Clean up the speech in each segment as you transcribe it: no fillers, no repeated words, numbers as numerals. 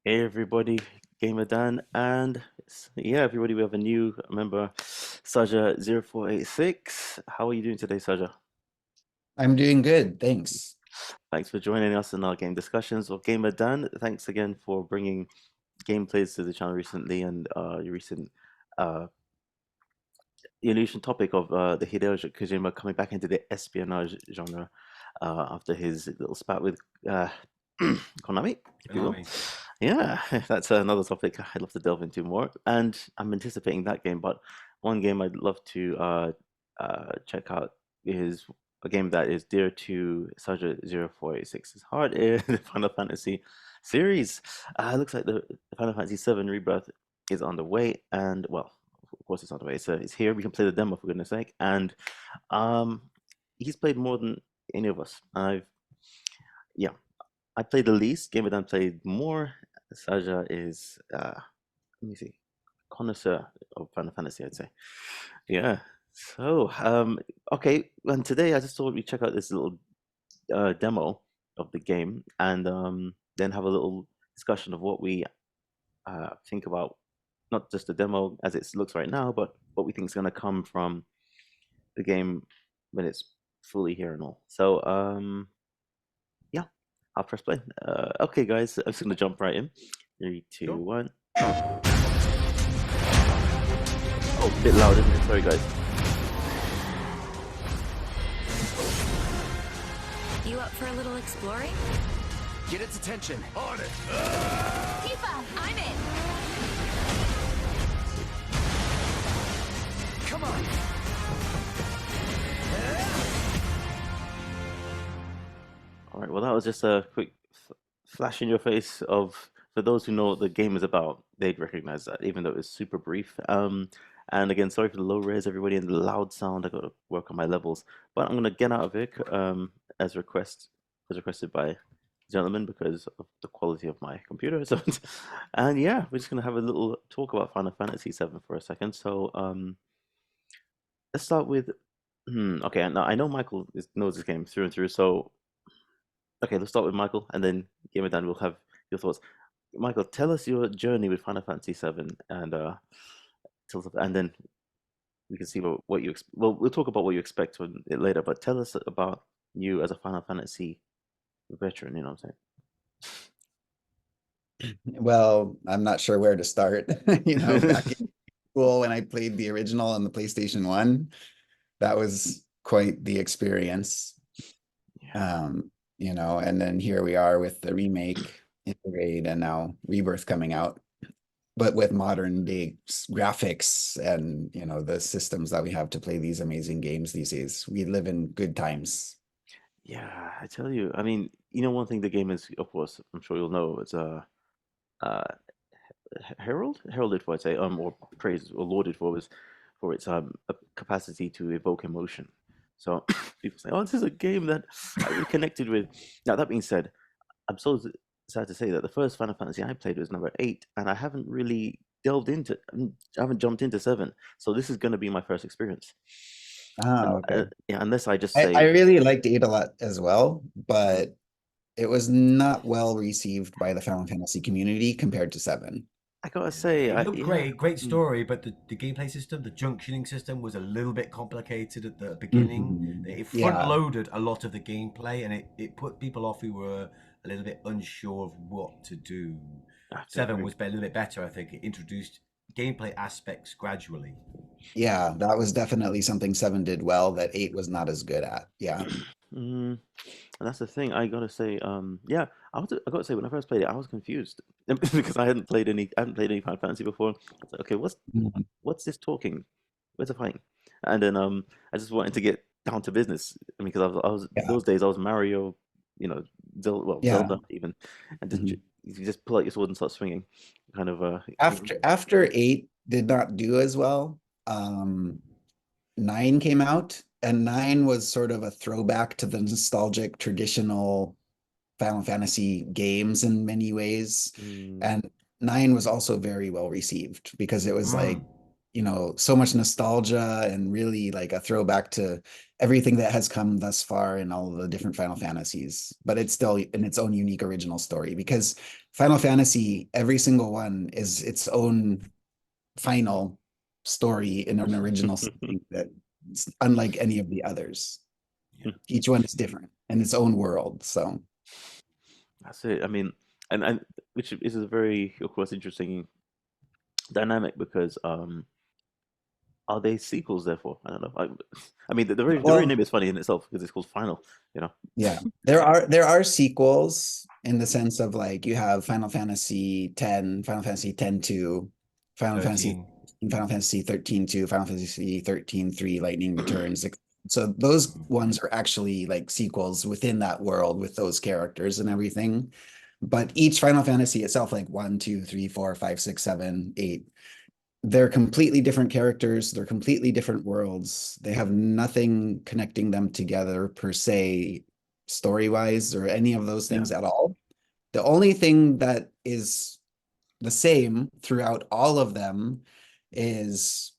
Hey everybody, Gamer Dan, and yeah, everybody, we have a new member, Saja0486. How are you doing today, Saja? I'm doing good, thanks. Thanks for joining us in our game discussions. Well, Gamer Dan, thanks again for bringing gameplays to the channel recently and your recent uh, your recent topic of the Hideo Kojima coming back into the espionage genre after his little spat with Konami, if you will. Konami. Yeah, that's another topic I'd love to delve into more, and I'm anticipating that game. But one game I'd love to check out is a game that is dear to Saja0486's heart, the Final Fantasy series. It looks like the Final Fantasy VII Rebirth is on the way, and well, of course it's on the way. So it's here. We can play the demo for goodness sake, and um, he's played more than any of us. Yeah, I played the least. Game of Dan played more. Saja is let me see, connoisseur of Final Fantasy, I'd say. Yeah. So okay, and today I just thought we'd check out this little demo of the game and then have a little discussion of what we think about not just the demo as it looks right now, but what we think is going to come from the game when it's fully here and all. So yeah, I'll press play. Okay, guys, I'm just gonna jump right in. Three, two, Sure. one. Oh, a bit loud, isn't it? Sorry, guys. You up for a little exploring? Get its attention. On it. Tifa, I'm in. Come on. All right. Well, that was just a quick flash in your face of for those who know what the game is about, they'd recognize that, even though it was super brief. And again, sorry for the low res, everybody, and the loud sound. I got to work on my levels, but I'm gonna get out of it as requested by the gentleman because of the quality of my computer. So, and yeah, we're just gonna have a little talk about Final Fantasy VII for a second. So, let's start with. Okay, now I know Michael knows this game through and through. So, okay, let's start with Michael, and then Gamer Dan will have your thoughts. Michael, tell us your journey with Final Fantasy VII, and tell us, and then we can see what you well, we'll talk about what you expect from it later. But tell us about you as a Final Fantasy veteran. You know what I'm saying? Well, I'm not sure where to start. Back in school when I played the original on the PlayStation 1, that was quite the experience. Yeah. And then here we are with the remake, Integrate, and now Rebirth coming out, but with modern day graphics and, the systems that we have to play these amazing games these days. We live in good times. Yeah, I tell you. I mean, one thing the game is, of course, I'm sure you'll know, it's uh, heralded for, I'd say, or praised or lauded for was for its capacity to evoke emotion. So people say, "Oh, this is a game that I really connected with." Now that being said, I'm so sad to say that the first Final Fantasy I played was number 8, and I haven't really delved into, I haven't jumped into 7. So this is going to be my first experience. Okay. Yeah, unless I just I say, really liked 8 a lot as well, but it was not well received by the Final Fantasy community compared to 7. I gotta say, It looked yeah. great story, but the gameplay system, the junctioning system, was a little bit complicated at the beginning. Mhm. It front Yeah. loaded a lot of the gameplay, and it put people off who were a little bit unsure of what to do. I have to Seven agree. was a little bit better, I think. It introduced gameplay aspects gradually. Yeah, that was definitely something 7 did well that 8 was not as good at. Yeah. Mm, and that's the thing. I gotta say, yeah, I gotta say, when I first played it, I was confused because I hadn't played any Final Fantasy before. I was like, okay, Mhm. what's this talking? Where's the fighting? And then I just wanted to get down to business. I mean, because I was Yeah. those days I was Mario, Yeah. Zelda even, and Mhm. you just pull out your sword and start swinging, kind of After 8 did not do as well, 9 came out, and 9 was sort of a throwback to the nostalgic traditional Final Fantasy games in many ways. mm, And 9 was also very well received because it was like, Mm. so much nostalgia and really like a throwback to everything that has come thus far in all of the different Final Fantasies, but it's still in its own unique original story, because Final Fantasy, every single one is its own final story in an original setting that's unlike any of the others. Each one is different in its own world. So That's it. I mean, and which is a very, of course, interesting dynamic because are they sequels? Therefore, I don't know. I mean, the very name is funny in itself because it's called Final. You know. Yeah, there are sequels in the sense of like you have Final Fantasy X, Final Fantasy X-2, Final Fantasy 13. Final Fantasy 13-2, Final Fantasy 13-3, Lightning Returns. So those ones are actually like sequels within that world with those characters and everything. But each Final Fantasy itself, like 1, 2, 3, 4, 5, 6, 7, 8, they're completely different characters. They're completely different worlds. They have nothing connecting them together per se, story-wise, or any of those things at all. The only thing that is the same throughout all of them is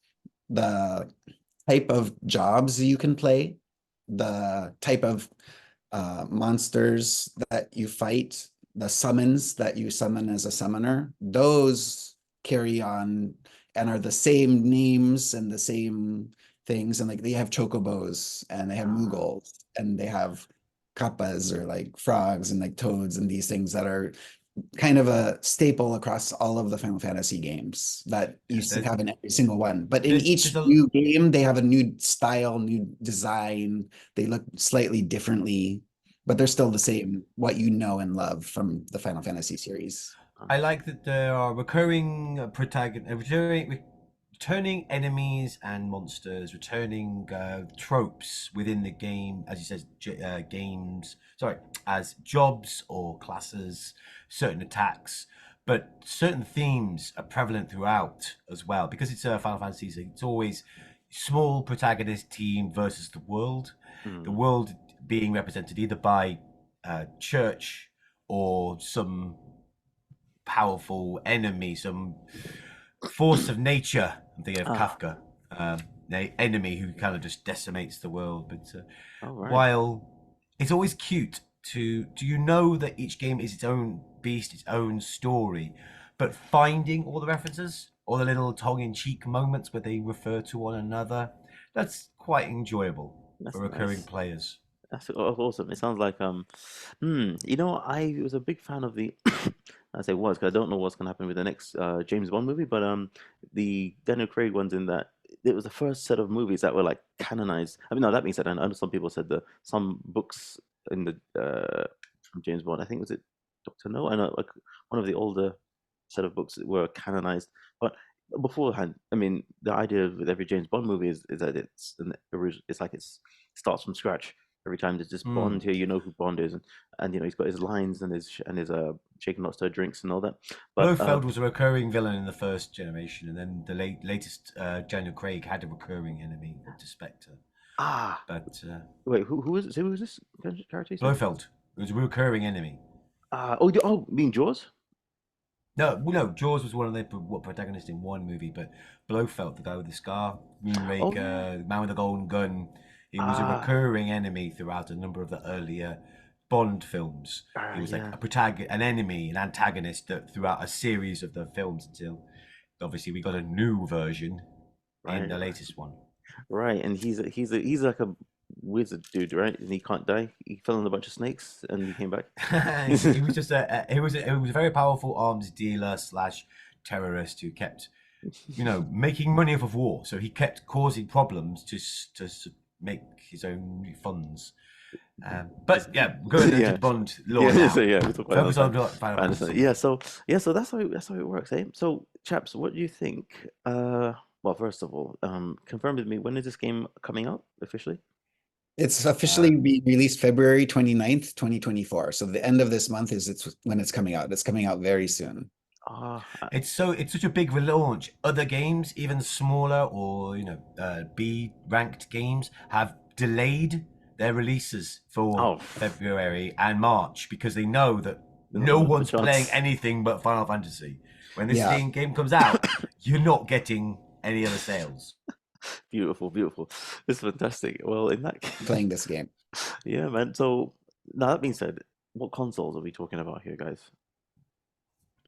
the type of jobs you can play, the type of monsters that you fight, the summons that you summon as a summoner. Those carry on and are the same names and the same things. And like they have chocobos and they have Moogles and they have kappas or like frogs and like toads and these things that are kind of a staple across all of the Final Fantasy games that you have in every single one. But in each new game, they have a new style, new design. They look slightly differently, but they're still the same, what you know and love from the Final Fantasy series. I like that there are recurring protagonists, returning enemies and monsters, returning tropes within the game, as you said, as jobs or classes, certain attacks, but certain themes are prevalent throughout as well. Because it's a Final Fantasy, it's always small protagonist team versus the world. The world being represented either by church or some powerful enemy, some force of nature. I'm thinking of Kafka, the enemy who kind of just decimates the world. But while it's always cute do you know that each game is its own beast, its own story, but finding all the references, all the little tongue-in-cheek moments where they refer to one another, that's quite enjoyable for recurring players. That's awesome. It sounds like I was a big fan of the I say was because I don't know what's gonna happen with the next James Bond movie, but the Daniel Craig ones in that it was the first set of movies that were like canonized. I mean, no, that being said, I know some people said that some books in the from James Bond, I think was it Doctor No? I know like one of the older set of books that were canonized, but beforehand, I mean, the idea with every James Bond movie is that it's like it starts from scratch. Every time there's this Bond here, you know who Bond is, and he's got his lines and his shaken not stirred drinks and all that. But Blofeld was a recurring villain in the first generation, and then the latest Daniel Craig had a recurring enemy, the Spectre. But wait, who is it? Who is this character? Blofeld. It was a recurring enemy. You mean Jaws? No, Jaws was one of the protagonists in one movie, but Blofeld, the guy with the scar, Moonraker, Man with the Golden Gun. He was a recurring enemy throughout a number of the earlier Bond films. He was like an enemy, an antagonist throughout a series of the films until obviously we got a new version in the latest one. Right, and he's like a wizard dude, right? And he can't die. He fell in a bunch of snakes and he came back. He was just he was a very powerful arms dealer / terrorist who kept, making money off of war. So he kept causing problems to make his own funds. But going into Bond lore now. Focus on Final Fantasy. Yeah, so that's how it works, eh? So chaps, what do you think? Well, first of all, confirm with me, when is this game coming out officially? It's officially being released February 29th, 2024. So the end of this month is when it's coming out. It's coming out very soon. It's such a big relaunch. Other games, even smaller or B ranked games, have delayed their releases for February and March because they know that no one's playing anything but Final Fantasy. When this game comes out, you're not getting any other sales. Beautiful, beautiful. It's fantastic. Well, in that case, Playing this game. yeah, man. So now that being said, what consoles are we talking about here, guys?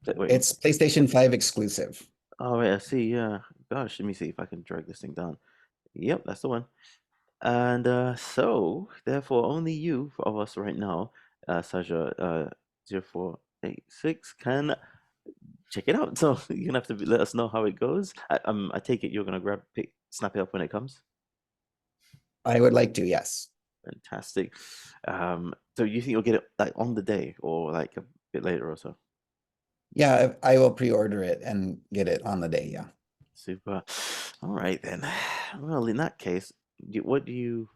Wait. It's PlayStation 5 exclusive. Oh, wait, I see. Yeah. Gosh, let me see if I can drag this thing down. Yep, that's the one. And so, therefore, only you of us right now, Saja 0486, can check it out. So you're gonna have to let us know how it goes. I take it you're gonna snap it up when it comes. I would like to, yes. Fantastic. So you think you'll get it like on the day or like a bit later or so? Yeah, I will pre-order it and get it on the day, yeah. Super. All right then. Well, in that case, what do you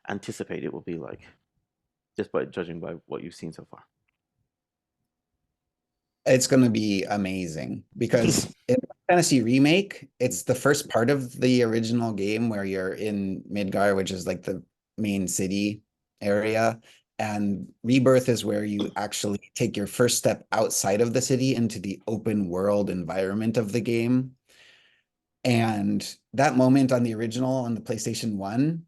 anticipate it will be like? Just by judging by what you've seen so far. It's going to be amazing because in Fantasy Remake, it's the first part of the original game where you're in Midgar, which is like the main city area. And Rebirth is where you actually take your first step outside of the city into the open world environment of the game. And that moment on the original on the PlayStation 1,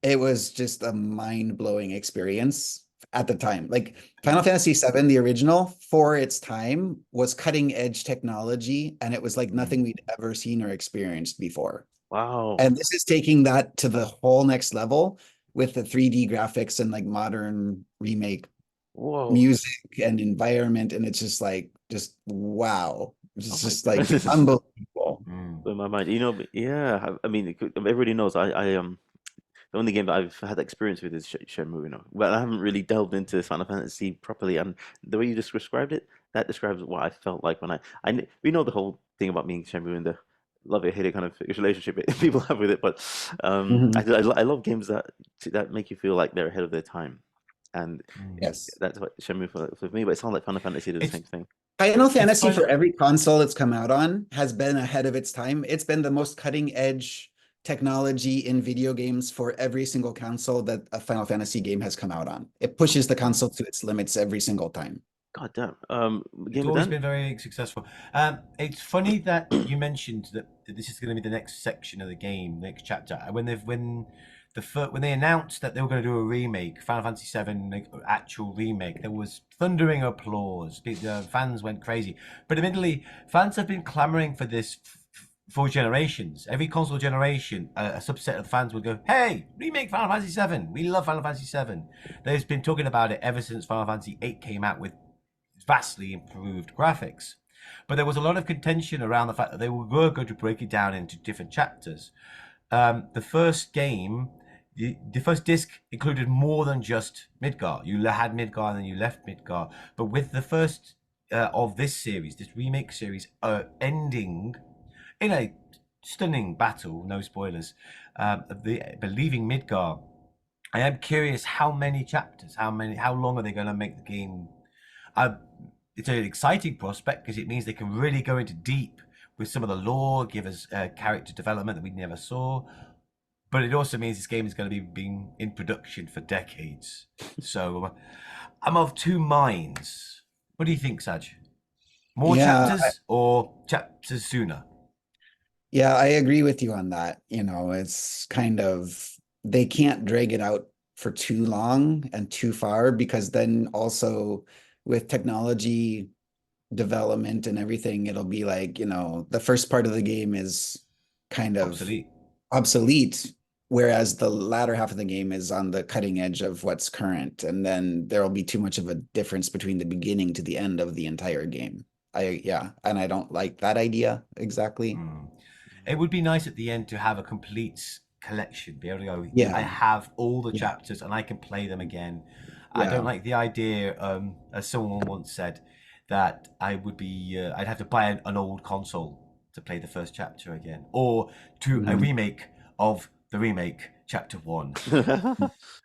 it was just a mind-blowing experience at the time. Like Final Fantasy VII, the original, for its time, was cutting-edge technology, and it was like nothing we'd ever seen or experienced before. Wow. And this is taking that to the whole next level with the 3D graphics and like modern remake Whoa. music and environment, and it's just wow. It's Oh my just like goodness. unbelievable. In my mind, yeah. I mean, everybody knows the only game that I've had experience with is Shenmue, but I haven't really delved into Final Fantasy properly. And the way you just described it, that describes what I felt like when we know the whole thing about me and Shenmue and the love it, hate it kind of relationship people have with it. But I love games that make you feel like they're ahead of their time, and Yes, that's what Shenmue for me. But it sounds like Final Fantasy did the same thing. Final Fantasy for every console it's come out on has been ahead of its time. It's been the most cutting edge technology in video games for every single console that a Final Fantasy game has come out on. It pushes the console to its limits every single time. God damn. It's always been very successful. It's funny that you mentioned that this is going to be the next section of the game, next chapter. When they announced that they were going to do a remake, Final Fantasy VII actual remake, there was thundering applause. The fans went crazy. But admittedly, fans have been clamoring for this for generations. Every console generation, a subset of the fans would go, "Hey, remake Final Fantasy VII. We love Final Fantasy VII." They've been talking about it ever since Final Fantasy VIII came out with vastly improved graphics. But there was a lot of contention around the fact that they were going to break it down into different chapters. The first game, the first disc included more than just Midgar. You had Midgar and then you left Midgar. But with the first of this series, this remake series, ending in a stunning battle, no spoilers, leaving Midgar, I am curious how many chapters, how long are they going to make the game? It's an exciting prospect because it means they can really go into deep with some of the lore, give us character development that we never saw. But it also means this game is going to be being in production for decades. So I'm of two minds. What do you think, Saj? More chapters or chapters sooner? Yeah, I agree with you on that. It's kind of, they can't drag it out for too long and too far, because then also with technology development and everything, it'll be like, the first part of the game is kind of obsolete, whereas the latter half of the game is on the cutting edge of what's current. And then there'll be too much of a difference between the beginning to the end of the entire game. And I don't like that idea exactly. It would be nice at the end to have a complete collection, be able to go, Yeah. I have all the chapters and I can play them again. I don't like the idea, as someone once said, that I'd have to buy an old console to play the first chapter again, or to a remake of the remake chapter 1.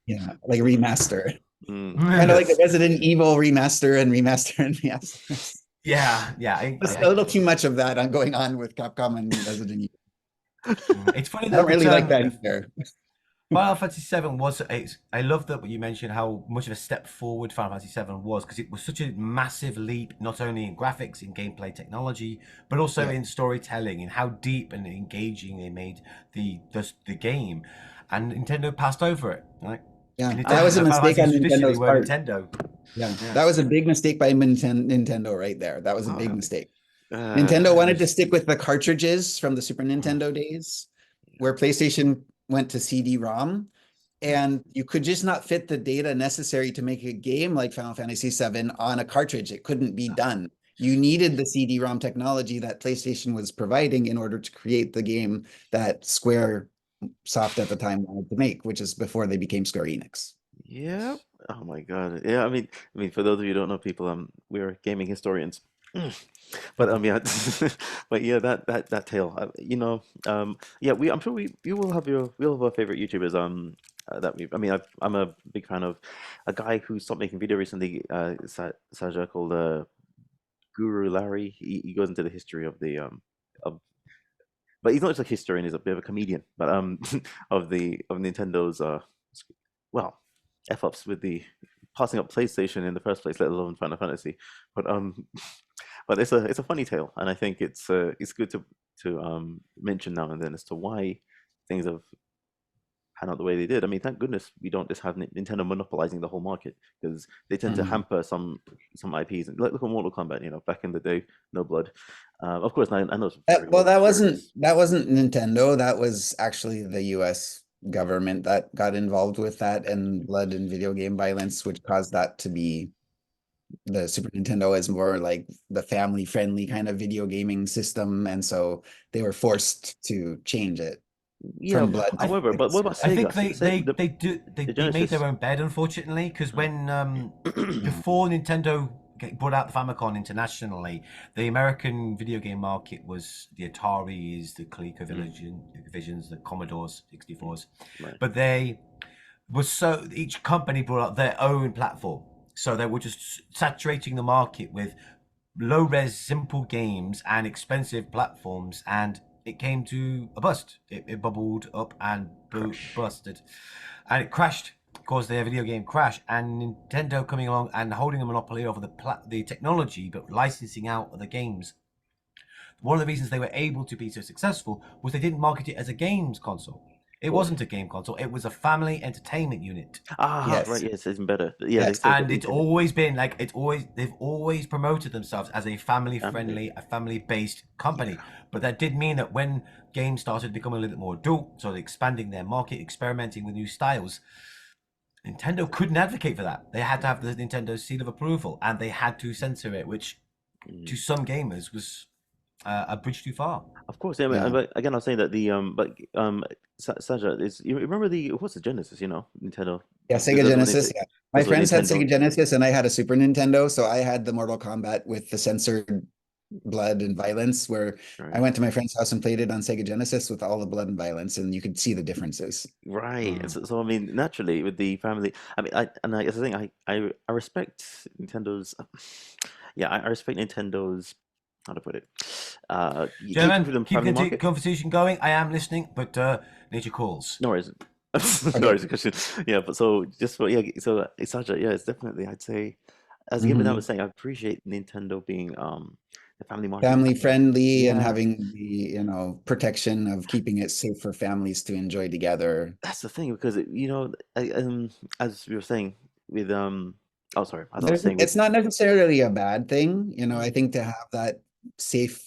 Yeah, like remaster. Kind of like the Resident Evil remaster and remaster. Yeah. There's a little too much of that going on with Capcom and Resident Evil. It's funny I that don't really like that either. Final Fantasy VII was. I love that you mentioned how much of a step forward Final Fantasy VII was, because it was such a massive leap, not only in graphics, in gameplay technology, but also Yeah. in storytelling and how deep and engaging they made the game. And Nintendo passed over it, right? Yeah, Nintendo, that was a Final mistake Fantasy on traditionally Nintendo's were part. Nintendo. Yeah, Yeah. that was a big mistake by Nintendo right there. That was a big Ah, mistake. Nintendo it wanted to was- stick with the cartridges from the Super Nintendo days, where PlayStation went to CD-ROM, and you could just not fit the data necessary to make a game like Final Fantasy VII on a cartridge. It couldn't be done. You needed the CD-ROM technology that PlayStation was providing in order to create the game that Square Soft at the time wanted to make, which is before they became Square Enix. Yeah. Oh my God. Yeah. I mean, for those of you who don't know, people, we're gaming historians. But yeah, but yeah, that tale, yeah, I'm sure you will have we'll have our favorite YouTubers, that I'm a big fan of a guy who stopped making video recently, Saja, called Guru Larry. He goes into the history of of but he's not just a historian; he's a bit of a comedian. But of Nintendo's well, f ups with the passing up PlayStation in the first place, let alone Final Fantasy. But but it's a funny tale, and I think it's good to mention now and then as to why things have panned out the way they did. I mean, thank goodness we don't just have Nintendo monopolizing the whole market, because they tend to hamper some IPs. And look at Mortal Kombat, back in the day, no blood. Of course, I know it's very Well, that serious. wasn't Nintendo. That was actually the US government that got involved with that, and blood and video game violence, which caused that to be the Super Nintendo is more like the family friendly kind of video gaming system, and so they were forced to change it Yeah. from blood to However, but what about I think Sega? they made their Genesis. own bed, unfortunately, because when before Nintendo brought out the Famicom internationally, the American video game market was the Ataris, the ColecoVisions, the Commodores 64s, Right. but they was so each company brought out their own platform, so they were just saturating the market with low res simple games and expensive platforms, and it came to a bust. It bubbled up and busted, and it crashed, caused their video game crash. And Nintendo coming along and holding a monopoly over the technology, but licensing out the games. One of the reasons they were able to be so successful was they didn't market it as a games console. It wasn't a game console. It was a family entertainment unit. Ah, right. Yes. Yes, it's even better. Yeah, they Yes. still And it's always been like they've always promoted themselves as a family friendly, a family based company. But that did mean that when games started becoming a little bit more adult, so expanding their market, experimenting with new styles, Nintendo couldn't advocate for that. They had to have the Nintendo seal of approval, and they had to censor it, which to some gamers was a bridge too far. Of course, yeah. Yeah. But again, I was saying that Saja is. You remember what's the Genesis? Nintendo. Yeah, Because Sega Genesis. Yeah. My that's what friends had Nintendo. Sega Genesis and I had a Super Nintendo, so I had the Mortal Kombat with the censored blood and violence, where I Right. went to my friend's house and played it on Sega Genesis with all the blood and violence, and you could see the differences. Right. And so I mean, naturally, with the family, I guess the thing, I respect Nintendo's. Yeah, I respect Nintendo's. How to put it? Keeping Gentlemen, them keep family the market. conversation going. I am listening, but nature calls. No worries. No worries, question. Yeah, but so just for yeah, so it's such a yeah, it's definitely I'd say, as Game Mhm. was saying, I appreciate Nintendo being the family market. Family friendly and Yeah, having the, protection of keeping it safe for families to enjoy together. that's the thing because as we were saying with oh sorry, as I was There's, saying with it's not necessarily a bad thing, I Mm, think to have that safe,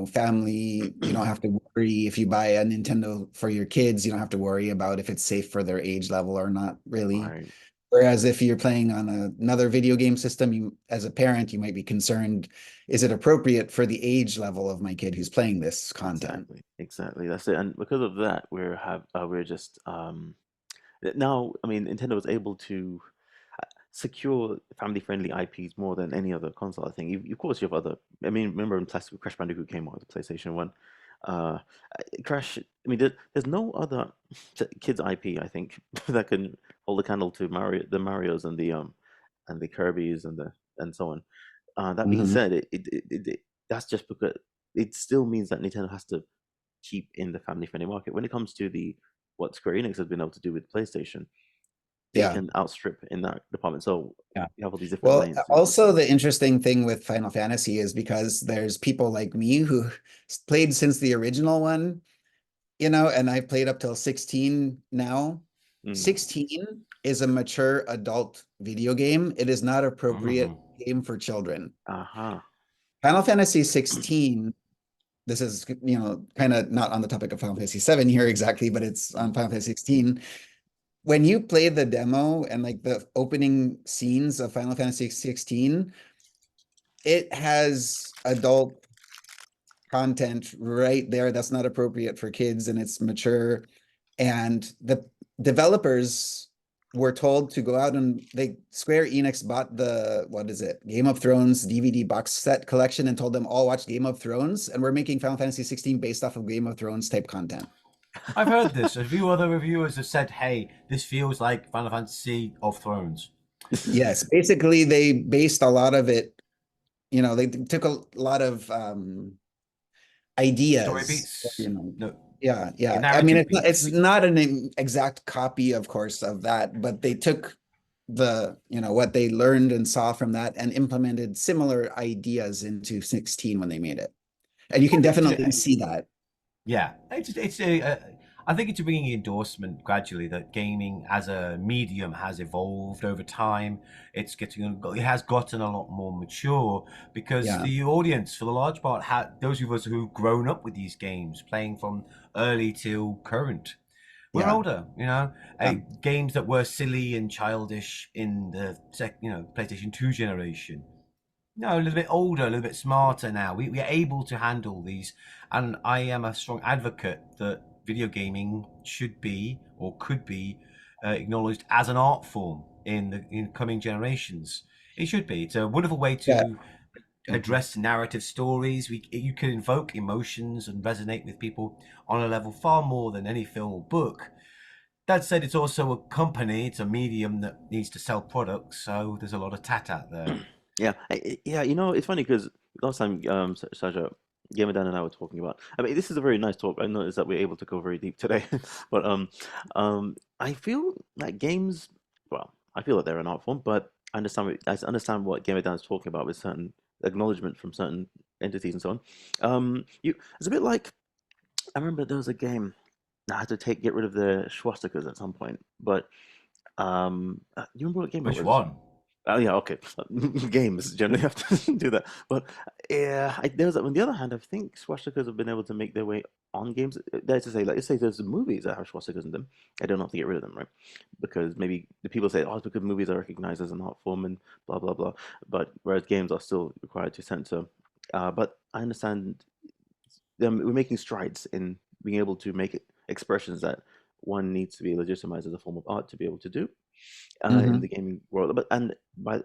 family, you don't have to worry if you buy a Nintendo for your kids, you don't have to worry about if it's safe for their age level or not really. right, Whereas if you're playing on another video game system, as a parent, you might be concerned, is it appropriate for the age level of my kid who's playing this content? exactly, that's it. And because of that, we're just now. I mean, Nintendo was able to secure family-friendly IPs more than any other console. I think. Of course, you have other. I mean, remember when Plastic Crash Bandicoot came out, the PlayStation One. Uh, Crash. I mean, there's no other kids IP. I think that can hold a candle to the Mario's and the Kirby's and so on. That being Mhm. said, that's just because it still means that Nintendo has to keep in the family-friendly market when it comes to the what Square Enix has been able to do with PlayStation, they Yeah. can outstrip in that department. So Yeah. you have all these different Well, lanes. also the interesting thing with Final Fantasy is because there's people like me who played since the original one, you know, and I played up till 16 now. 16 is a mature adult video game. It is not appropriate game for children. Uh-huh. Final Fantasy 16, this is, you know, kind of not on the topic of Final Fantasy 7 here exactly, but it's on Final Fantasy 16. When you play the demo and like the opening scenes of Final Fantasy 16, it has adult content right there that's not appropriate for kids and it's mature. And the developers were told to go out and Square Enix bought the, what is it, Game of Thrones DVD box set collection and told them all watch Game of Thrones, and we're making Final Fantasy 16 based off of Game of Thrones type content. I've heard this. A few other reviewers have said, hey, this feels like Final Fantasy of Thrones. Yes, basically they based a lot of it, you know, they took a lot of ideas. Story beats. You know, No. yeah. I narrative mean, beats. it's not an exact copy, of course, of that, but they took the, you know, what they learned and saw from that and implemented similar ideas into 16 when they made it. And you can definitely see that. Yeah, I think it's a ringing endorsement gradually that gaming as a medium has evolved over time. It has gotten a lot more mature because the audience, for the large part, those of us who've grown up with these games, playing from early till current, we're older. You know, games that were silly and childish in the PlayStation 2 generation. No, a little bit older, a little bit smarter now. We are able to handle these, and I am a strong advocate that video gaming should be or could be acknowledged as an art form in coming generations. It should be. It's a wonderful way to address narrative stories. You can invoke emotions and resonate with people on a level far more than any film or book. That said, it's also a company. It's a medium that needs to sell products, so there's a lot of tat out there. Yeah, you know, it's funny because last time, Saja, Gamadan and I were talking about. I mean, this is a very nice talk. I noticed that we're able to go very deep today, but I feel like games. Well, I feel that they're an art form, but I understand what Gamadan is talking about with certain acknowledgement from certain entities and so on. It's a bit like I remember there was a game that I had to get rid of the swastikas at some point, but you remember what game it was? Which one? Oh yeah, okay. Games generally have to do that, but yeah, there's on the other hand, I think swastikas have been able to make their way on games. That's to say, like, let's say there's movies that have swastikas in them. I don't have to get rid of them, right? Because maybe the people say, oh, it's because movies are recognized as an art form and blah blah blah. But whereas games are still required to censor. But I understand we're making strides in being able to make expressions that one needs to be legitimized as a form of art to be able to do in the gaming world. But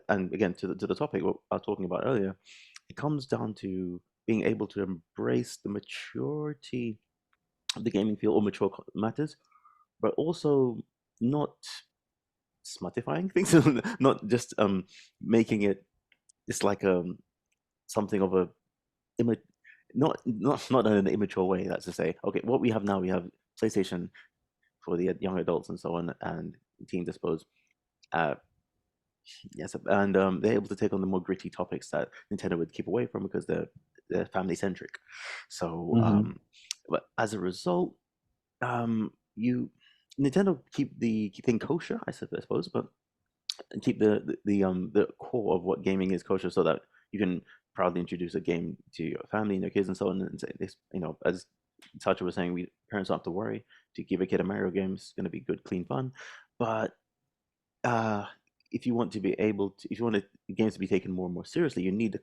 and again to the topic what I was talking about earlier, it comes down to being able to embrace the maturity of the gaming field or mature matters, but also not smuttifying things, not just making it it's like something of a not in an immature way. That's to say, okay, what we have now, we have PlayStation for the young adults and so on, and teens, I suppose. Yes, and they're able to take on the more gritty topics that Nintendo would keep away from because they're family centric. So, but as a result, Nintendo keep the thing kosher, I suppose, but keep the core of what gaming is kosher, so that you can proudly introduce a game to your family and your kids and so on. And say this, as Sacha was saying, parents don't have to worry to give a kid a Mario game. It's going to be good, clean fun. But if you want games to be taken more and more seriously, you need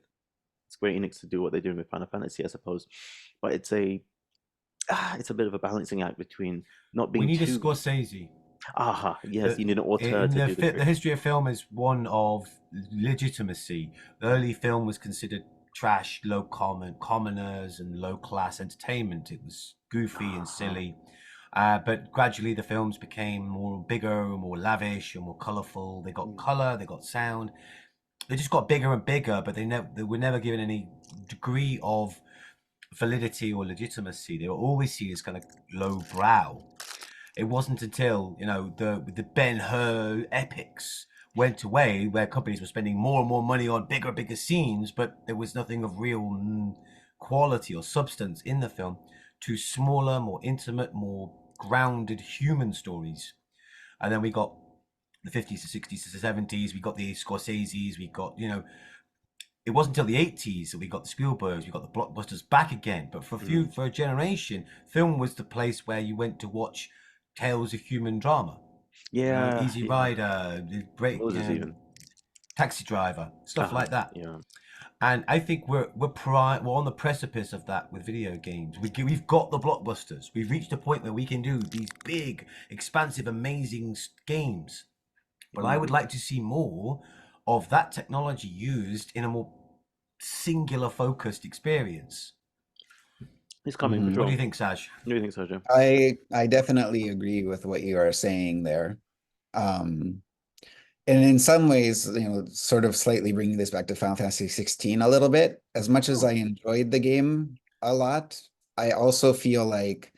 Square Enix to do what they're doing with Final Fantasy, I suppose. But it's a bit of a balancing act between not being. We need too... a Scorsese. Yes, you need an author to do the history of film is one of legitimacy. The early film was considered trash, commoners, and low-class entertainment. It was goofy and silly. But gradually the films became bigger, more lavish, and more colourful. They got colour, they got sound. They just got bigger and bigger, but they were never given any degree of validity or legitimacy. They were always seen as kind of low brow. it wasn't until the Ben-Hur epics went away, where companies were spending more and more money on bigger and bigger scenes, but there was nothing of real quality or substance in the film, to smaller, more intimate, more grounded human stories. And then we got the 50s, the 60s, the 70s, we got the Scorseses, we got, it wasn't until the 80s that we got the Spielbergs, we got the blockbusters back again. But for a generation, film was the place where you went to watch tales of human drama. Yeah, Easy yeah. Rider, Moses even. Taxi Driver, stuff like that. Yeah. And I think we're on the precipice of that with video games. We've got the blockbusters. We've reached a point where we can do these big, expansive, amazing games. But I would like to see more of that technology used in a more singular focused experience. It's coming for sure. What do you think, Saj? What do you think, Saja? I definitely agree with what you are saying there. And in some ways, sort of slightly bringing this back to Final Fantasy 16 a little bit, as much as I enjoyed the game a lot, I also feel like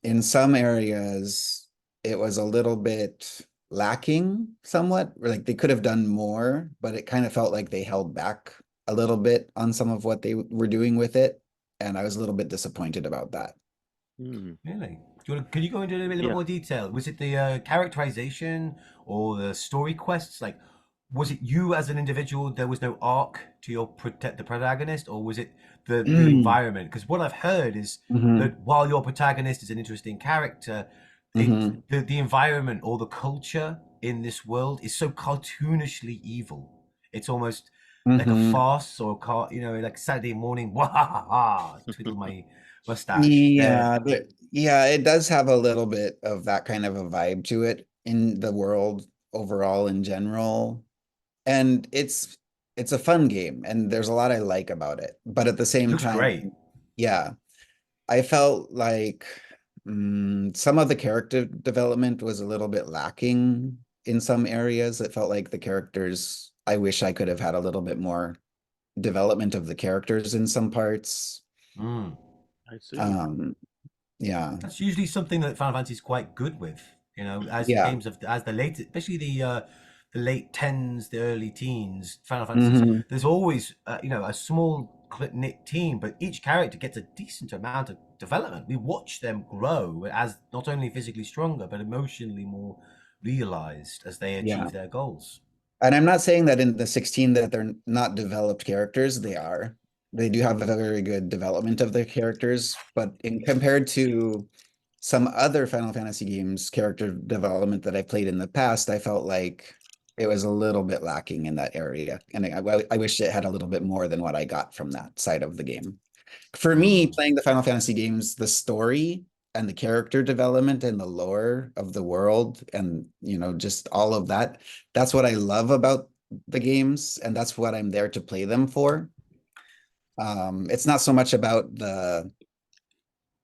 in some areas it was a little bit lacking somewhat. Like they could have done more, but it kind of felt like they held back a little bit on some of what they were doing with it. And I was a little bit disappointed about that. Really? Can you go into a little bit more detail? Was it the characterization or the story quests? Like, was it you as an individual? There was no arc to your the protagonist, or was it the environment? Because what I've heard is that while your protagonist is an interesting character, the environment or the culture in this world is so cartoonishly evil. It's almost like a farce or like Saturday morning. Wah, twiddle my mustache. Yeah, it does have a little bit of that kind of a vibe to it in the world overall in general. And it's a fun game and there's a lot I like about it. But at the same Looks time, great. Yeah, I felt like some of the character development was a little bit lacking in some areas. It felt like the characters, I wish I could have had a little bit more development of the characters in some parts. I see. Yeah. That's usually something that Final Fantasy is quite good with, as the latest, especially the late tens, the early teens, Final Fantasy. There's always, a small knit team, but each character gets a decent amount of development. We watch them grow as not only physically stronger, but emotionally more realized as they achieve their goals. And I'm not saying that in the 16 that they're not developed characters, they are. They do have a very good development of their characters, but compared to some other Final Fantasy games, character development that I played in the past, I felt like it was a little bit lacking in that area. And I wish it had a little bit more than what I got from that side of the game. For me, playing the Final Fantasy games, the story and the character development and the lore of the world and, just all of that, that's what I love about the games. And that's what I'm there to play them for. It's not so much about the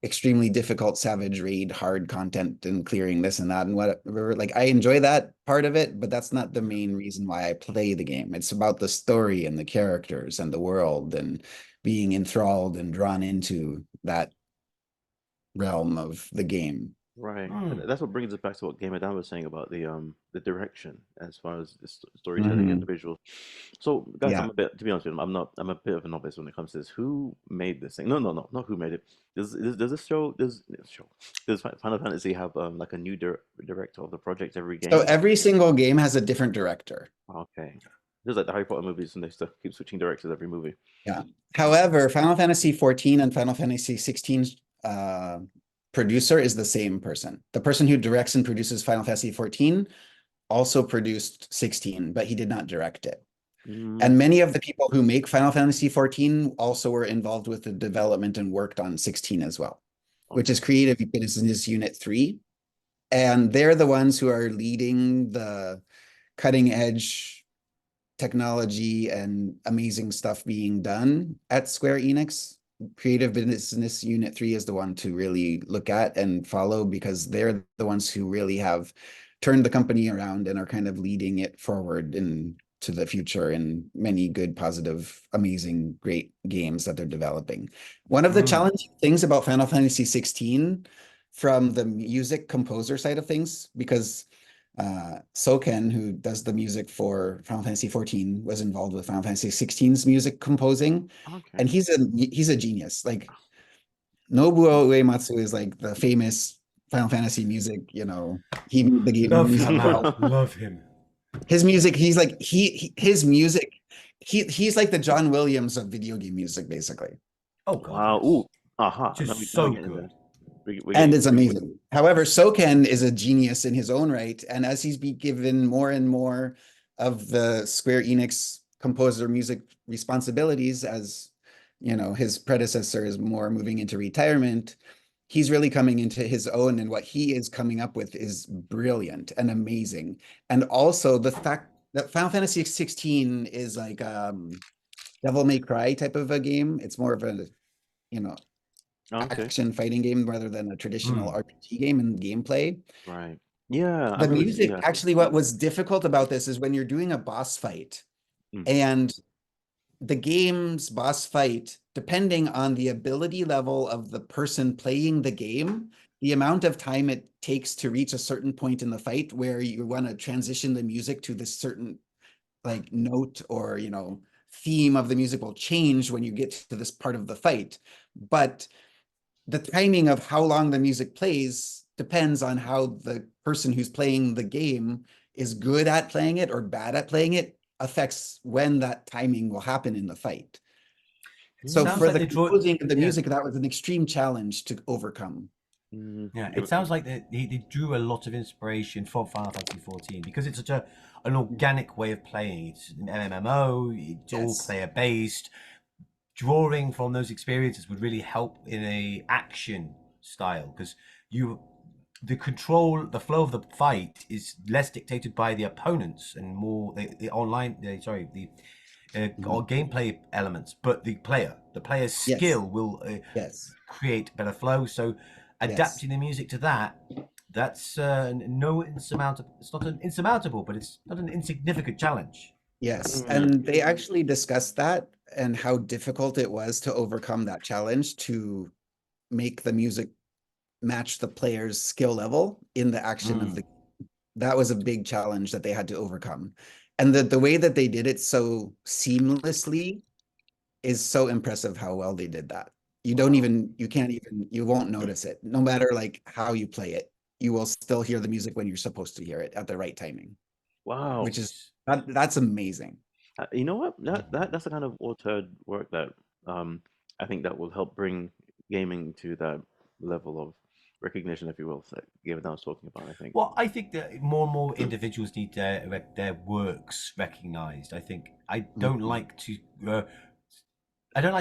extremely difficult Savage Raid hard content and clearing this and that and whatever. Like I enjoy that part of it, but that's not the main reason why I play the game. It's about the story and the characters and the world and being enthralled and drawn into that realm of the game. Right. That's what brings us back to what Game Dan was saying about the direction as far as the storytelling and the visuals. So guys, I'm to be honest with you, I'm a bit of a novice when it comes to this. Who made this thing? No, not who made it. Does Final Fantasy have like a new director of the project every game? So every single game has a different director. Okay. Just like the Harry Potter movies, and they still keep switching directors every movie. Yeah. However, Final Fantasy 14 and Final Fantasy 16 producer is the same person. The person who directs and produces Final Fantasy 14 also produced 16, but he did not direct it. And many of the people who make Final Fantasy 14 also were involved with the development and worked on 16 as well, which is Creative Business Unit 3. And they're the ones who are leading the cutting edge technology and amazing stuff being done at Square Enix. Creative Business Unit 3 is the one to really look at and follow because they're the ones who really have turned the company around and are kind of leading it forward into the future in many good, positive, amazing, great games that they're developing. One of the challenging things about Final Fantasy 16 from the music composer side of things, because Soken, who does the music for Final Fantasy 14, was involved with Final Fantasy 16's music composing, Okay. and he's a genius. Like Nobuo Uematsu is like the famous Final Fantasy music, he made the game Love music him, for man. all Love him. his music. He's like his music. He's like the John Williams of video game music, basically. Oh god, Wow. yes. Ooh. Aha. Just Now we're so getting there. good. We're And getting. it's amazing. However, Soken is a genius in his own right, and as he's been given more and more of the Square Enix composer music responsibilities, as his predecessor is more moving into retirement, he's really coming into his own, and what he is coming up with is brilliant and amazing. And also the fact that Final Fantasy 16 is like Devil May Cry type of a game. It's more of a, you know, Okay. action fighting game rather than a traditional Mm. RPG game in gameplay. Right. Yeah. I The remember. music, Yeah. actually, what was difficult about this is when you're doing a boss fight, Mm. and the game's boss fight, depending on the ability level of the person playing the game, the amount of time it takes to reach a certain point in the fight where you want to transition the music to this certain like note or theme of the music will change when you get to this part of the fight. But the timing of how long the music plays depends on how the person who's playing the game is good at playing it or bad at playing it, affects when that timing will happen in the fight. So Sounds for like the they draw. composing of the Yeah. music, that was an extreme challenge to overcome. Yeah, it sounds like they drew a lot of inspiration from Final Fantasy 14 because it's such an organic way of playing. It's an MMO, it's all Yes. player based. Drawing from those experiences would really help in a action style because the flow of the fight is less dictated by the opponents and more the online. The or gameplay elements, but the player's Yes. skill will Yes. create better flow. So adapting the music to that's no insurmountable. It's not an insurmountable, but it's not an insignificant challenge. Yes. Mm. And they actually discussed that and how difficult it was to overcome that challenge to make the music match the player's skill level in the action of the game. That was a big challenge that they had to overcome. And the way that they did it so seamlessly is so impressive how well they did that. You won't notice it. No matter like how you play it, you will still hear the music when you're supposed to hear it at the right timing, Wow. which is that's amazing. You know what? That's the kind of authored work that I think that will help bring gaming to that level of recognition, if you will, that Game was talking about. I think. Well, I think that more and more individuals need their works recognized. I don't like to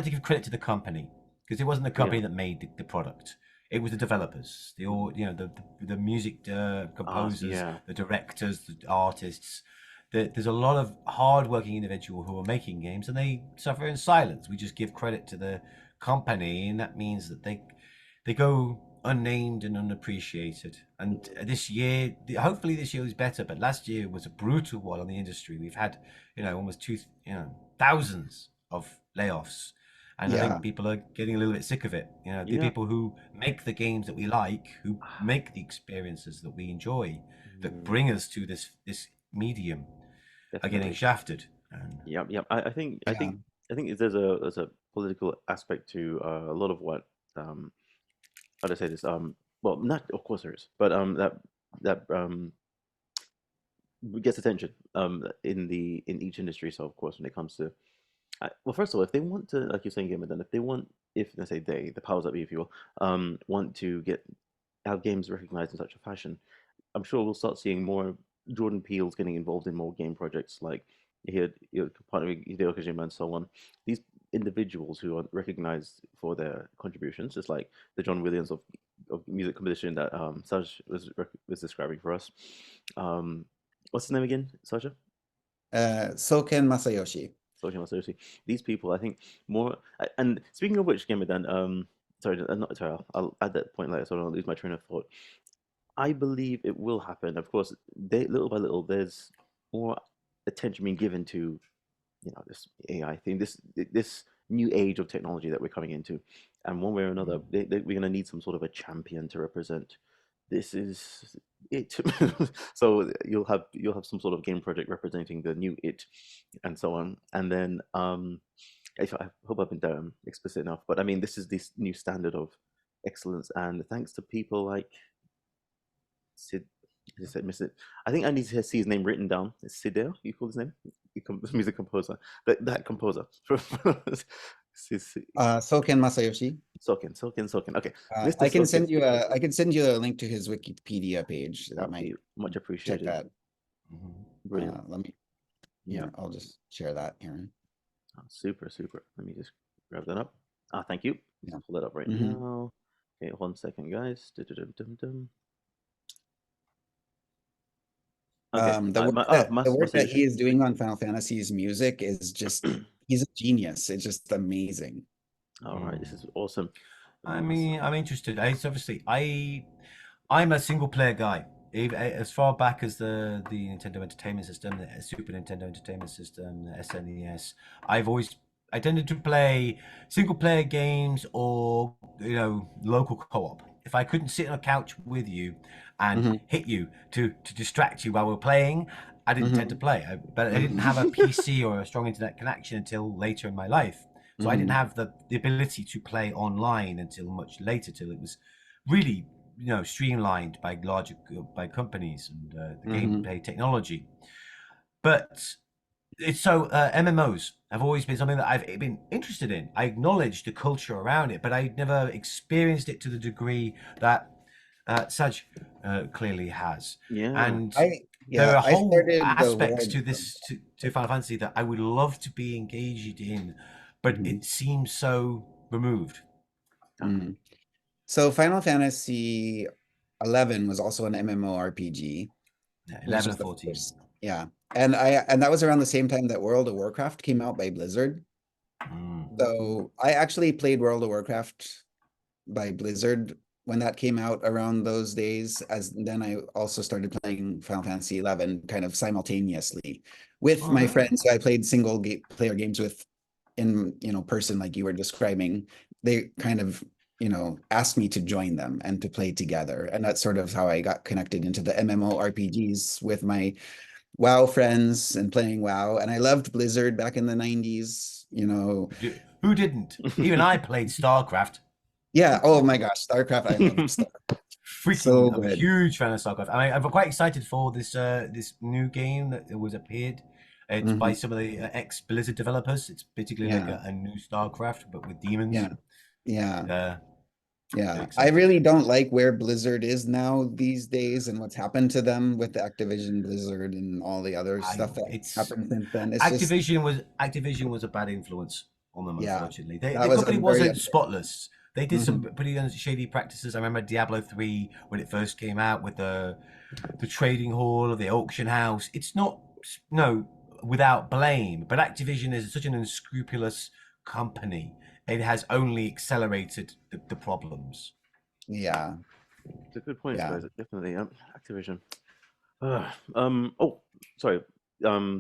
give credit to the company because it wasn't the company that made the product. It was the developers, the music composers, yeah. the directors, the artists. There's a lot of hard-working individuals who are making games, and they suffer in silence. We just give credit to the company, and that means that they go unnamed and unappreciated. And this year, hopefully this year is better, but last year was a brutal one on the industry. We've had, almost thousands of layoffs. And I think people are getting a little bit sick of it. The people who make the games that we like, who make the experiences that we enjoy, that bring us to this medium, are getting shafted. Yep. I think there's a political aspect to a lot of what how to say this well, not of course there is, but that gets attention in each industry. So of course when it comes to well, first of all, if they want to, like you're saying, Gamer, then if let's say the powers that be, if you will, want to have games recognized in such a fashion, I'm sure we'll start seeing more Jordan Peele's getting involved in more game projects like partnering with Hideo Kojima and so on. These individuals who are recognized for their contributions, just like the John Williams of music composition that Saj was describing for us. What's his name again, Saja? Soken Masayoshi. Seriously, these people, I think, more. And speaking of which, Gamer, then, sorry, not sorry. I'll add that point later, so I don't lose my train of thought. I believe it will happen. Of course, little by little, there's more attention being given to, this AI thing, this new age of technology that we're coming into, and one way or another, we're going to need some sort of a champion to represent. This is it. So you'll have some sort of game project representing the new it, and so on. And then I hope I've been explicit enough, but I mean, this is this new standard of excellence, and thanks to people like Sid. I said, miss it. I think I need to see his name written down. It's Sideo. You call his name? Music composer. That composer. Soken Masayoshi. Soken. Okay, Mr. I can Soken. send you a link to his Wikipedia page. That That'd might be much check appreciated. that. Brilliant. Let me. Yeah. I'll just share that here. Oh, super. Let me just grab that up. Thank you. Yeah. Pull that up right Mhm. now. Okay, 1 second, guys. Dum-dum-dum-dum. Okay. The work that he Masayoshi. is doing on Final Fantasy's music is just he's a genius. It's just amazing. All right, this is awesome. I mean, I'm interested. It's obviously I'm a single player guy. As far back as the Nintendo Entertainment System, the Super Nintendo Entertainment System, the SNES, I tended to play single player games or local co-op. If I couldn't sit on a couch with you and hit you to distract you while we're playing, I didn't tend to play. But I didn't have a PC or a strong internet connection until later in my life. So I didn't have the ability to play online until much later, till it was really streamlined by companies and the gameplay technology. But it's so MMOs have always been something that I've been interested in. I acknowledge the culture around it, but I never experienced it to the degree that Saj clearly has. Yeah. And there are whole started the aspects Void to this to Final Fantasy that I would love to be engaged in, but it seems so removed. So Final Fantasy 11 was also an MMORPG. Yeah, which 11 was and the 14. first- Yeah. And that was around the same time that World of Warcraft came out by Blizzard. So I actually played World of Warcraft by Blizzard when that came out around those days, then I also started playing Final Fantasy 11 kind of simultaneously with my friends who I played single player games with in person, like you were describing. They kind of asked me to join them and to play together, and that's sort of how I got connected into the MMORPGs with my WoW friends and playing WoW. And I loved Blizzard back in the 90s. Who didn't? Even I played StarCraft. Yeah. Oh my gosh, StarCraft! I love StarCraft. Freaking, I'm a huge fan of StarCraft. I mean, I'm quite excited for this new game that was appeared. It's by some of the ex-Blizzard developers. It's basically like a new StarCraft, but with demons. Yeah. I really don't like where Blizzard is now these days and what's happened to them with the Activision Blizzard and all the other stuff that happened since then. Activision was a bad influence on them, unfortunately. The was company very wasn't upsetting. spotless. They did some pretty shady practices. I remember Diablo 3 when it first came out with the trading hall or the auction house. It's not without blame, but Activision is such an unscrupulous company. It has only accelerated the problems. Yeah. It's a good point, guys. Definitely. Activision. Oh, sorry.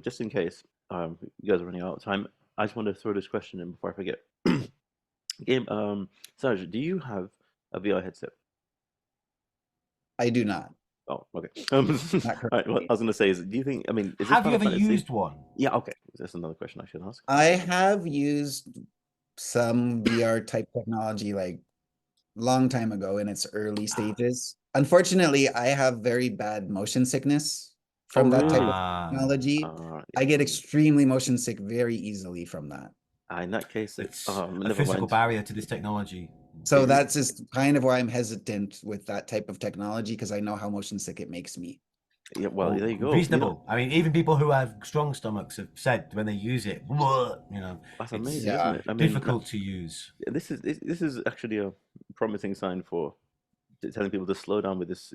Just in case you guys are running out of time, I just want to throw this question in before I forget. Saja, do you have a VR headset? I do not. Oh, okay. Not right, what I was going to say is, do you think? I mean, is have you ever used one? Yeah. Okay. That's another question I should ask. I have used some VR type technology like long time ago in its early stages. Unfortunately, I have very bad motion sickness from that type of technology. I get extremely motion sick very easily from that. In that case, it's a physical barrier to this technology. So that's just kind of why I'm hesitant with that type of technology, because I know how motion sick it makes me. Yeah, well, there you go. Reasonable. I mean, even people who have strong stomachs have said when they use it, that's amazing, it's isn't it? I mean, difficult to use. This is actually a promising sign for telling people to slow down with this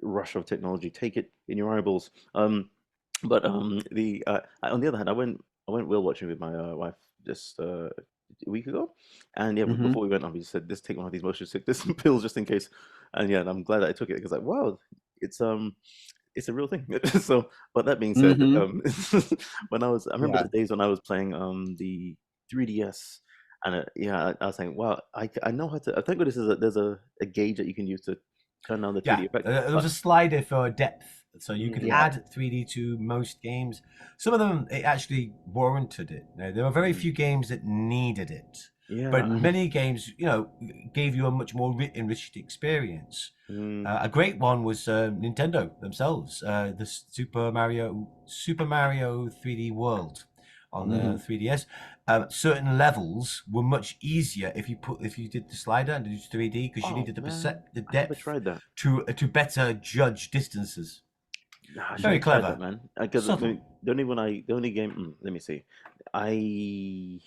rush of technology. Take it in your eyeballs. But on the other hand, I went whale watching with my wife just a week ago, and before we went on, we said, "Let's take one of these motion sickness pills just in case." And I'm glad that I took it, because wow, it's a real thing. So, but that being said, when I remember the days when I was playing 3DS, and yeah, I was saying, wow, I know how to. Thank goodness there's a gauge that you can use to turn down the 3D Yeah, effect. there was a slider for depth, so you could Yeah. add 3D to most games. Some of them it actually warranted it. Now, there were very few games that needed it, Yeah. but many games, gave you a much more enriched experience. A great one was Nintendo themselves, the Super Mario 3D World on the 3DS. Certain levels were much easier if you did the slider and did 3D because you Oh needed the man, the I never depth tried that. to better judge distances. Nah, I should Very have tried clever. that, man. Because Subtle. the only game. Let me see. I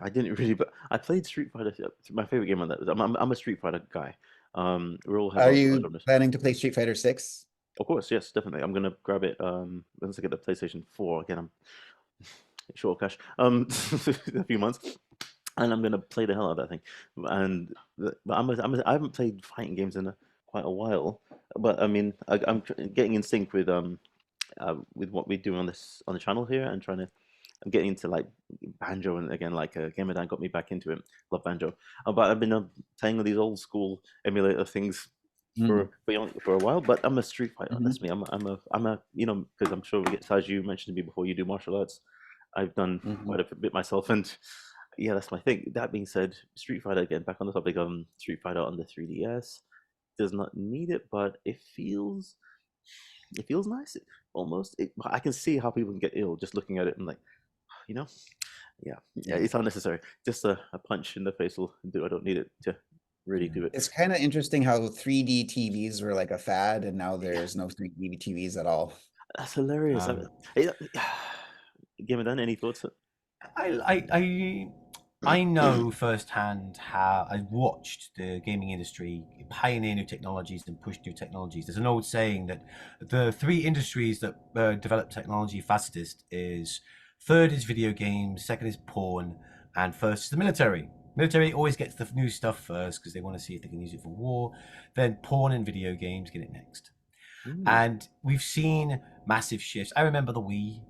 I didn't really, but I played Street Fighter. My favorite game on that. I'm a Street Fighter guy. We all have Are our you genres. planning to play Street Fighter 6? Of course, yes, definitely. I'm gonna grab it. Once I get the PlayStation 4 again, I'm short of cash. A few months, and I'm gonna play the hell out of that thing. And but I haven't played fighting games in quite a while. But I mean, I'm getting in sync with what we do on the channel here, and trying to. I'm getting into like banjo, and again, like Game of Dan got me back into it. Love banjo, but I've been playing these old school emulator things for a while. But I'm a Street Fighter. That's me. I'm a because I'm sure we get Saj, you mentioned to me before, you do martial arts. I've done quite a bit myself, and yeah, that's my thing. That being said, Street Fighter again. Back on the topic, Street Fighter on the 3DS does not need it, but it feels nice. Almost, I can see how people can get ill just looking at it, and like, you know, yeah, it's unnecessary. Just a punch in the face will do. I don't need it to really do it. It's kind of interesting how 3D TVs were like a fad, and now there's no 3D TVs at all. That's hilarious. Game of Dan, any thoughts? I know firsthand how I watched the gaming industry pioneer new technologies and push new technologies. There's an old saying that the three industries that develop technology fastest is third is video games, second is porn, and first is the military. Military always gets the new stuff first because they want to see if they can use it for war. Then porn and video games get it next. And we've seen massive shifts. I remember the Wii,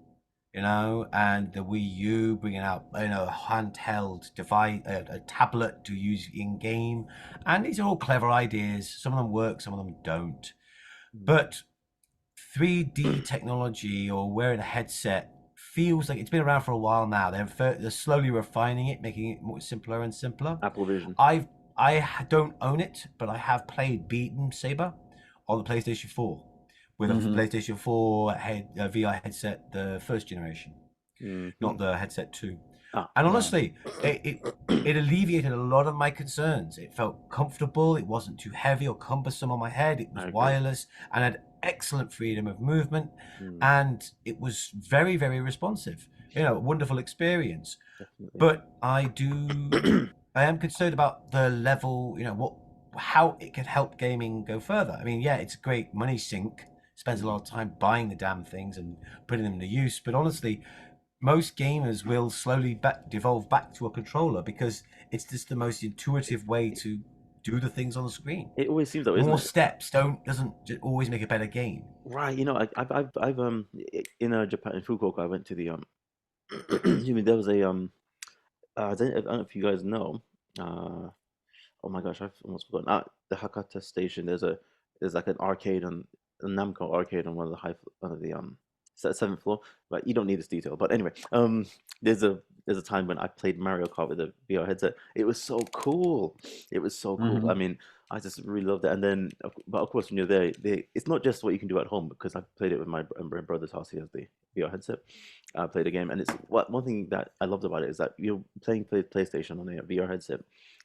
and the Wii U bringing out, a handheld device, a tablet to use in game. And these are all clever ideas. Some of them work, some of them don't. But 3D technology or wearing a headset feels like it's been around for a while now. They're slowly refining it, making it more simpler and simpler. Apple Vision. I don't own it, but I have played Beat 'em Saber on the PlayStation 4 with a PlayStation 4 VR headset, the first generation, not the headset 2. And honestly, it alleviated a lot of my concerns. It felt comfortable. It wasn't too heavy or cumbersome on my head. It was wireless and had excellent freedom of movement, and it was very, very responsive. Wonderful experience. Definitely. But I am concerned about the level. How it could help gaming go further. I mean, yeah, it's a great money sink. Spends a lot of time buying the damn things and putting them to use. But honestly, most gamers will slowly devolve back to a controller because it's just the most intuitive way to do the things on the screen. It always seems that way, isn't More it? steps doesn't always make a better game. Right. I've in Japan, in Fukuoka, I went to the excuse me, there was a I don't know if you guys know. Oh my gosh, I've almost forgotten. The Hakata station. There's like an arcade on a Namco arcade on one of the seventh floor. But you don't need this detail. But anyway, there's a time when I played Mario Kart with a VR headset. It was so cool. It was so cool. I mean, I just really loved it. And then, but of course, when you're there, it's not just what you can do at home, because I played it with my brother's house. He has the VR headset. I played a game, and it's one thing that I loved about it is that you're playing PlayStation on a VR headset,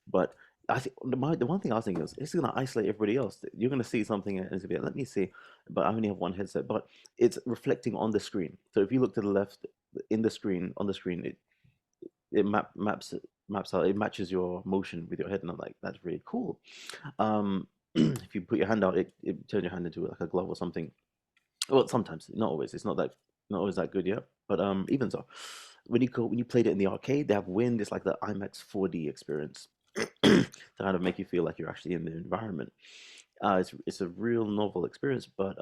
but I think the one thing I was thinking is it's going to isolate everybody else. You're going to see something and it's going to be like, let me see, but I only have one headset, but it's reflecting on the screen. So if you look to the left on the screen, it maps out, it matches your motion with your head, and I'm like, that's really cool. If you put your hand out, it turns your hand into like a glove or something. Well, sometimes, not always. It's not always that good yet. But even so, when you played it in the arcade, they have wind. It's like the IMAX 4D experience to kind of make you feel like you're actually in the environment. It's a real novel experience. But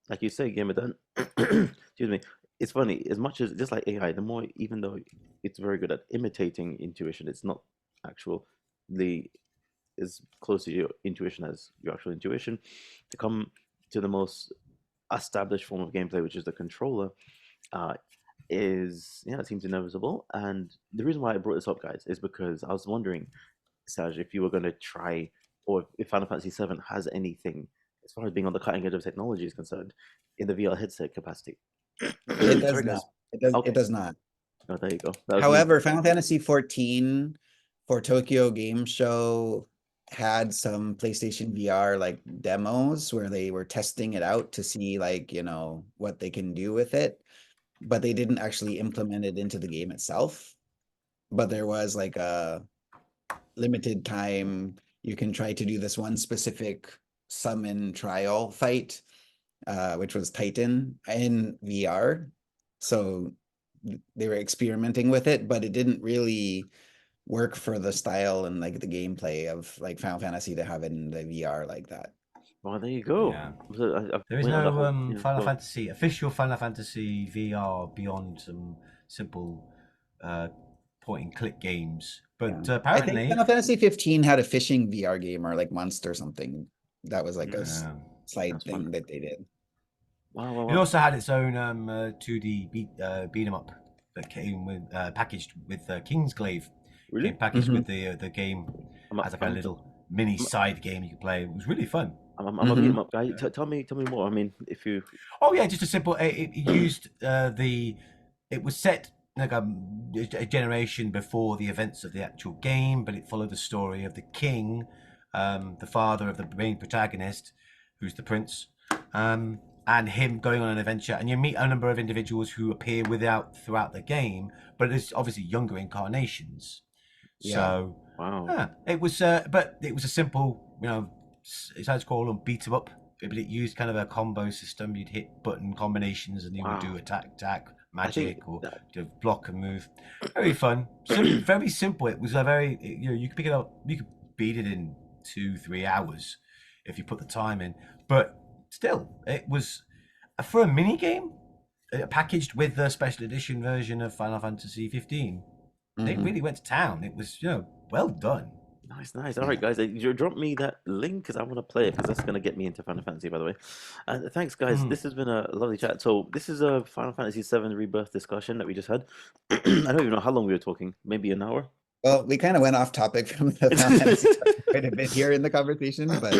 like you say, Game of Dan, excuse me, it's funny, as much as just like AI, the more, even though it's very good at imitating intuition, it's not actually as close to your intuition as your actual intuition. To come to the most established form of gameplay, which is the controller, uh, is, yeah, it seems inevitable. And the reason why I brought this up, guys, is because I was wondering, Saj, if you were going to try, or if Final Fantasy VII has anything as far as being on the cutting edge of technology is concerned in the VR headset capacity. It does Sorry, not. guys. It Okay. does not. Oh, there you go. That was me. However, Final Fantasy 14 for Tokyo Game Show had some PlayStation VR like demos where they were testing it out to see like, you know, what they can do with it, but they didn't actually implement it into the game itself. But there was like a limited time, you can try to do this one specific summon trial fight, which was Titan in VR. So they were experimenting with it, but it didn't really work for the style and like the gameplay of like Final Fantasy to have it in the VR like that. Well, there you go. Yeah. So There is went on the no whole- yeah, Final go on. Fantasy official Final Fantasy VR beyond some simple point and click games, but Yeah. I apparently think Final Fantasy 15 had a fishing VR game or like Monster something. That was like a Yeah. slide That's thing fun. that they did. Wow. it also had its own 2D beat 'em up that came with packaged with Kingsglaive. Really? Came packaged Mhm. with the game I'm a, as like a I'm, little mini side game you could play. It was really fun. I'm a beat 'em Mhm. up guy. Tell me more. I mean, if you Oh yeah, just a simple. It used It was set like a generation before the events of the actual game, but it followed the story of the king, the father of the main protagonist, who's the prince, and him going on an adventure. And you meet a number of individuals who appear throughout the game, but it's obviously younger incarnations. Yeah. So wow. yeah, it was, but it was a simple, it's how to call them, beat 'em up. But it used kind of a combo system. You'd hit button combinations, and you would do Wow. attack, I think magic, or that- do block and move. Very fun, very simple. It was a very, you could pick it up, you could beat it in 2-3 hours if you put the time in. But still, it was for a mini game packaged with the special edition version of Final Fantasy 15. They Mhm. really went to town. It was, well done. Nice. All right, guys, you drop me that link because I want to play it because that's going to get me into Final Fantasy, by the way. And thanks, guys. This has been a lovely chat. So this is a Final Fantasy VII Rebirth discussion that we just had. I don't even know how long we were talking. Maybe an hour. Well, we kind of went off topic from the Final Fantasy stuff quite a bit here in the conversation, but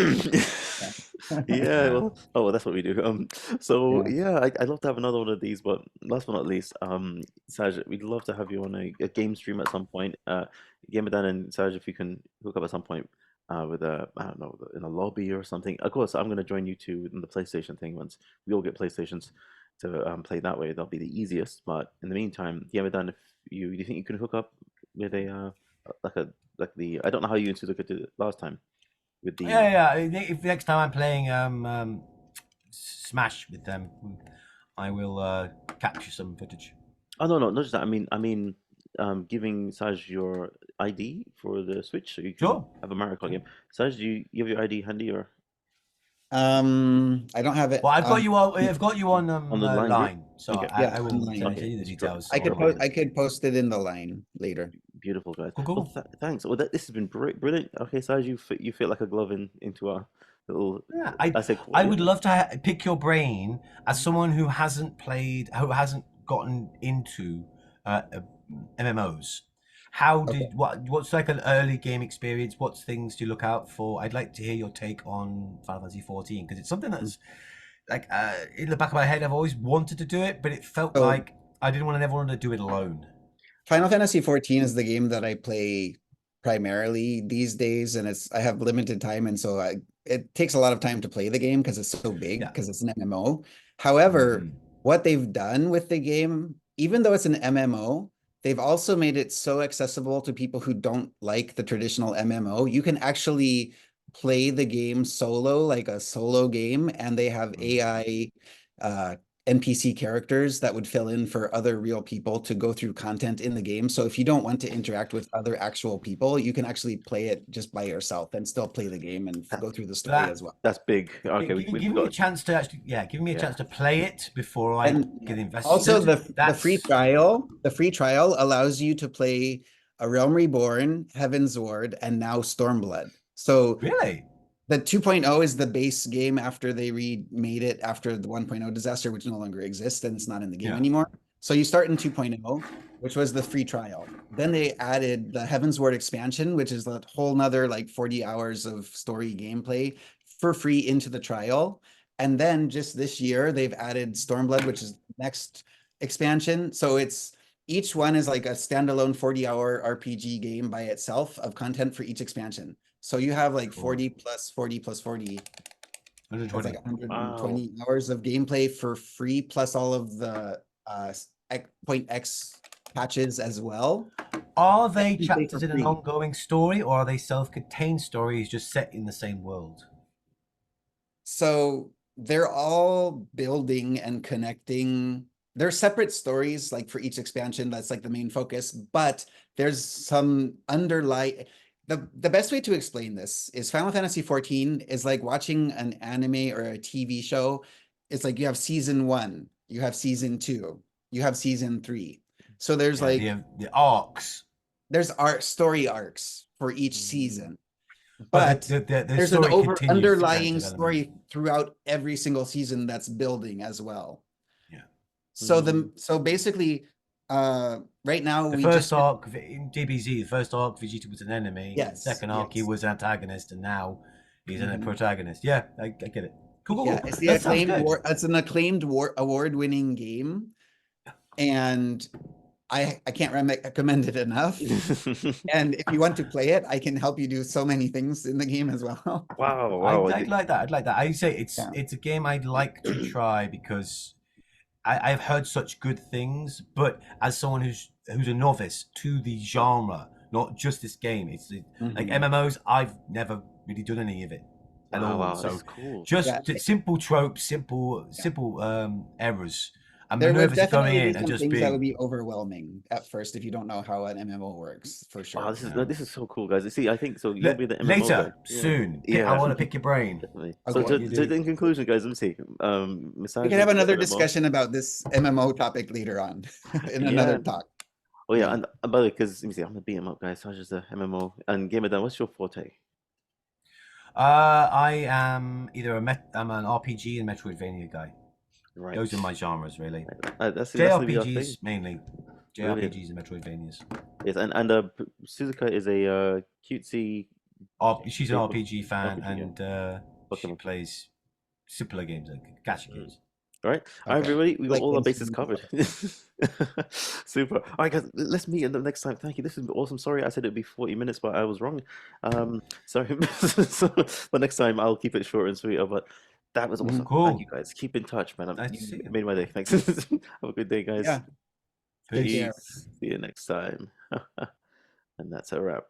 Yeah, well, that's what we do. So Yeah. yeah, I'd love to have another one of these, but last but not least, Saj, we'd love to have you on a game stream at some point. Gamerdan and Saj, if you can hook up at some point, with I don't know, in a lobby or something. Of course, I'm gonna join you two in the PlayStation thing once we all get PlayStations to play that way. That'll be the easiest. But in the meantime, Gamerdan, if do you think you can hook up with a like the I don't know how you used to look at it last time with the Yeah. If next time I'm playing Smash with them, I will capture some footage. Oh no, not just that. I mean, giving Saj your ID for the Switch so you can Sure. have a Mario Kart game. Saj, do you have your ID handy or I don't have it. Well, I've got you on. I've got you on on the line group? so Okay. Yeah, I will online. send Okay. you the details. I could Alright. I could post it in the line later. Beautiful, guys. Cool. Well, thanks. Well, this has been brilliant. Okay, Saj, you fit like a glove into our little. Yeah, I would love to pick your brain as someone who hasn't gotten into MMOs. What's like an early game experience? What things do you look out for? I'd like to hear your take on Final Fantasy 14 because it's something that's like in the back of my head. I've always wanted to do it, but it felt like I didn't want everyone to do it alone. Final Fantasy 14 is the game that I play primarily these days, and I have limited time, and so it takes a lot of time to play the game because it's so big, because it's an MMO. However, what they've done with the game, even though it's an MMO, they've also made it so accessible to people who don't like the traditional MMO. You can actually play the game solo, like a solo game, and they have AI NPC characters that would fill in for other real people to go through content in the game. So if you don't want to interact with other actual people, you can actually play it just by yourself and still play the game and go through the story That- as well. That's big. Okay, Give we me a got chance to actually, give me a Yeah. chance to play it before I And get invested. also the That's- free trial allows you to play A Realm Reborn, Heaven's Ward, and now Stormblood. So Really? the 2.0 is the base game after they remade it after the 1.0 disaster, which no longer exists and it's not in the game Yeah. anymore. So you start in 2.0, which was the free trial. Then they added the Heaven's Ward expansion, which is a whole nother like 40 hours of story gameplay for free into the trial. And then just this year, they've added Stormblood, which is the next expansion. So it's each one is like a standalone 40-hour RPG game by itself of content for each expansion. So you have like Cool. 40 plus 40 plus 40. That's 120. like 120 hours of gameplay for free, plus all of the point X patches as well. Are they you pay chapters for in an free. ongoing story, or are they self-contained stories just set in the same world? So they're all building and connecting. They're separate stories, like for each expansion, that's like the main focus, but there's some underlying. The best way to explain this is Final Fantasy 14 is like watching an anime or a TV show. It's like you have season 1, you have season 2, you have season 3. So there's like the arcs. there's story arcs for each season. But But the there's an story continues throughout underlying development. story throughout every single season that's building as well. Yeah. So basically, right now The we first just arc in DBZ, the first arc, Vegeta was an enemy. Yes, The second arc, he yes. was an antagonist, and now he's a Mhm. protagonist. Yeah, I get it. Cool. yeah, it's the That sounds acclaimed good. it's an acclaimed award-winning game, and I can't recommend it enough. And if you want to play it, I can help you do so many things in the game as well. wow. I'd like that. I'd like that. I say Yeah. it's a game I'd like to try because I've heard such good things. But as someone who's a novice to the genre, not just this game, it's like Mhm. MMOs. I've never really done any of it at all. Wow, So that's cool. just Yeah. simple tropes, simple errors. I'm There would nervous of going definitely be in and some just things that would being. be overwhelming at first if you don't know how an MMO works, for sure. Wow, Yeah. this is so cool, guys. See, I think so. You'll be the MMO Later, guy. Yeah. soon. Yeah. I want to pick your brain. Definitely. Okay. So, You so do. in conclusion, guys, let me see. We can have another discussion about this MMO topic later on in another Yeah. talk. Oh yeah, Yeah. and by the way, because let me see, I'm a beat 'em up guy. Saja's a MMO and Gamer Dan. What's your forte? I am either I'm an RPG and Metroidvania guy. Right. Those are my genres, really. That's gonna be our thing. JRPGs mainly. JRPGs and Metroidvanias. Yes, and Suzuka is a cutesy. She's an RPG fan, RPG, yeah. and she Pokemon. plays simpler games, like gacha games. All right, all right, Okay. everybody, we got Like all our things bases to covered. Super. All right, guys, let's meet the next time. Thank you. This has been awesome. Sorry, I said it'd be 40 minutes, but I was wrong. Sorry. So, but next time I'll keep it short and sweeter. But that was awesome. Cool. Thank you, guys. Keep in touch, man. Nice to see you. Made my day. Thanks. Have a good day, guys. Yeah. Take care. Peace. See you next time. And that's a wrap.